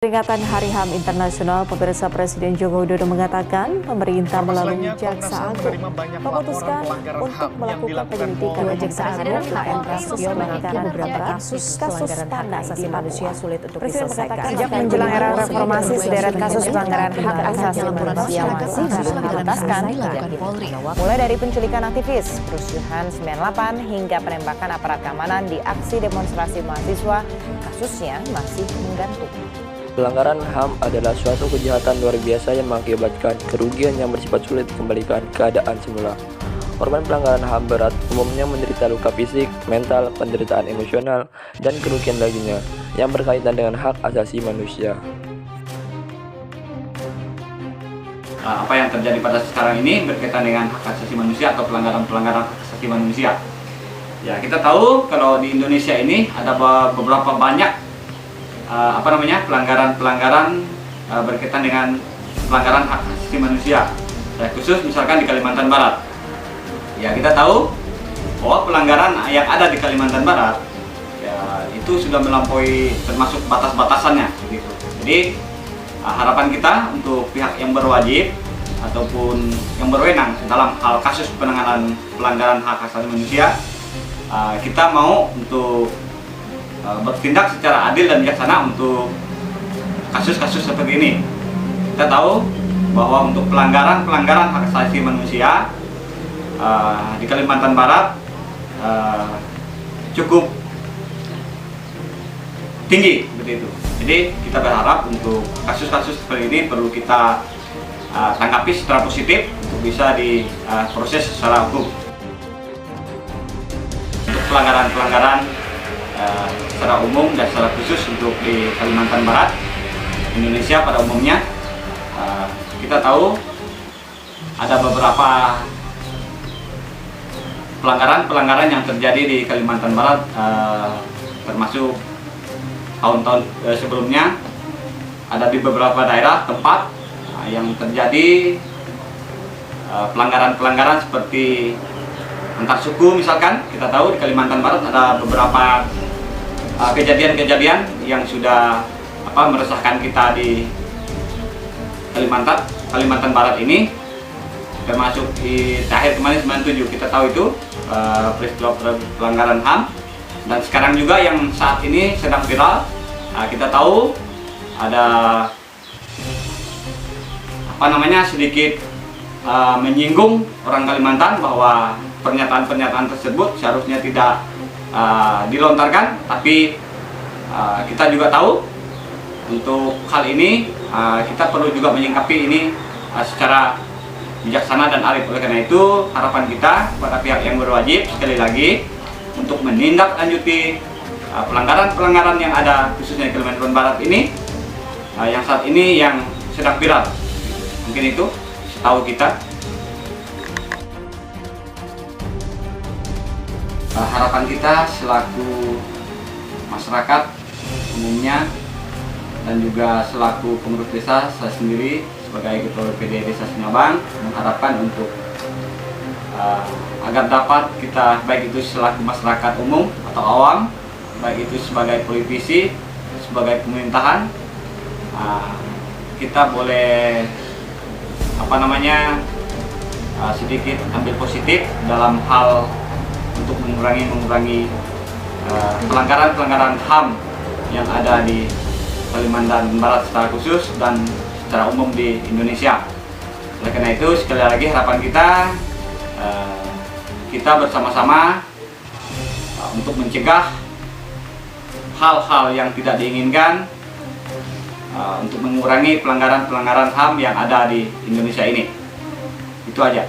Peringatan Hari HAM Internasional, pemirsa, Presiden Joko Widodo mengatakan pemerintah melalui Jaksa Agung memutuskan untuk melakukan penyelidikan Jaksa Agung terkait kasus pelanggaran beberapa kasus pandai di manusia sulit untuk diselesaikan. Sejak menjelang era reformasi, sederet kasus pelanggaran hak asasi manusia masih belum dituntaskan. Mulai dari penculikan aktivis, kerusuhan 98 hingga penembakan aparat keamanan di aksi demonstrasi mahasiswa, kasusnya masih menggantung. Pelanggaran HAM adalah suatu kejahatan luar biasa yang mengakibatkan kerugian yang bersifat sulit dikembalikan keadaan semula. Korban pelanggaran HAM berat umumnya menderita luka fisik, mental, penderitaan emosional, dan kerugian lainnya yang berkaitan dengan hak asasi manusia. Apa yang terjadi pada sekarang ini berkaitan dengan hak asasi manusia atau pelanggaran-pelanggaran hak asasi manusia. Ya, kita tahu kalau di Indonesia ini ada beberapa banyak pelanggaran-pelanggaran berkaitan dengan pelanggaran hak asasi manusia. Khusus misalkan di Kalimantan Barat. Ya, kita tahu bahwa pelanggaran yang ada di Kalimantan Barat ya, itu sudah melampaui termasuk batas-batasannya gitu. Jadi harapan kita untuk pihak yang berwajib ataupun yang berwenang dalam hal kasus penanganan pelanggaran hak asasi manusia, kita mau untuk bertindak secara adil dan bijaksana untuk kasus-kasus seperti ini. Kita tahu bahwa untuk pelanggaran hak asasi manusia di Kalimantan Barat cukup tinggi seperti itu. Jadi kita berharap untuk kasus-kasus seperti ini perlu kita tanggapi secara positif untuk bisa diproses secara hukum. Untuk pelanggaran-pelanggaran secara umum dan secara khusus untuk di Kalimantan Barat, Indonesia pada umumnya, kita tahu ada beberapa pelanggaran yang terjadi di Kalimantan Barat, termasuk tahun-tahun sebelumnya ada di beberapa daerah tempat yang terjadi pelanggaran-pelanggaran seperti antar suku. Misalkan kita tahu di Kalimantan Barat ada beberapa kejadian-kejadian yang sudah meresahkan kita di Kalimantan Barat ini, termasuk di akhir kemarin 97 kita tahu itu peristiwa pelanggaran HAM, dan sekarang juga yang saat ini sedang viral, kita tahu ada sedikit menyinggung orang Kalimantan bahwa pernyataan-pernyataan tersebut seharusnya tidak dilontarkan, tapi kita juga tahu untuk hal ini kita perlu juga menyikapi ini secara bijaksana dan arif. Oleh karena itu harapan kita pada pihak yang berwajib sekali lagi untuk menindaklanjuti pelanggaran-pelanggaran yang ada khususnya di Kalimantan Barat ini, yang saat ini yang sedang viral. Mungkin itu setahu kita. Harapan kita selaku masyarakat umumnya dan juga selaku pengurus desa, saya sendiri sebagai Ketua BPD Desa Sinyabang mengharapkan untuk agar dapat kita, baik itu selaku masyarakat umum atau awam, baik itu sebagai politisi, sebagai pemerintahan, kita boleh sedikit ambil positif dalam hal untuk mengurangi pelanggaran-pelanggaran HAM yang ada di Kalimantan Barat secara khusus dan secara umum di Indonesia. Oleh karena itu sekali lagi harapan kita bersama-sama untuk mencegah hal-hal yang tidak diinginkan, untuk mengurangi pelanggaran-pelanggaran HAM yang ada di Indonesia ini. Itu aja.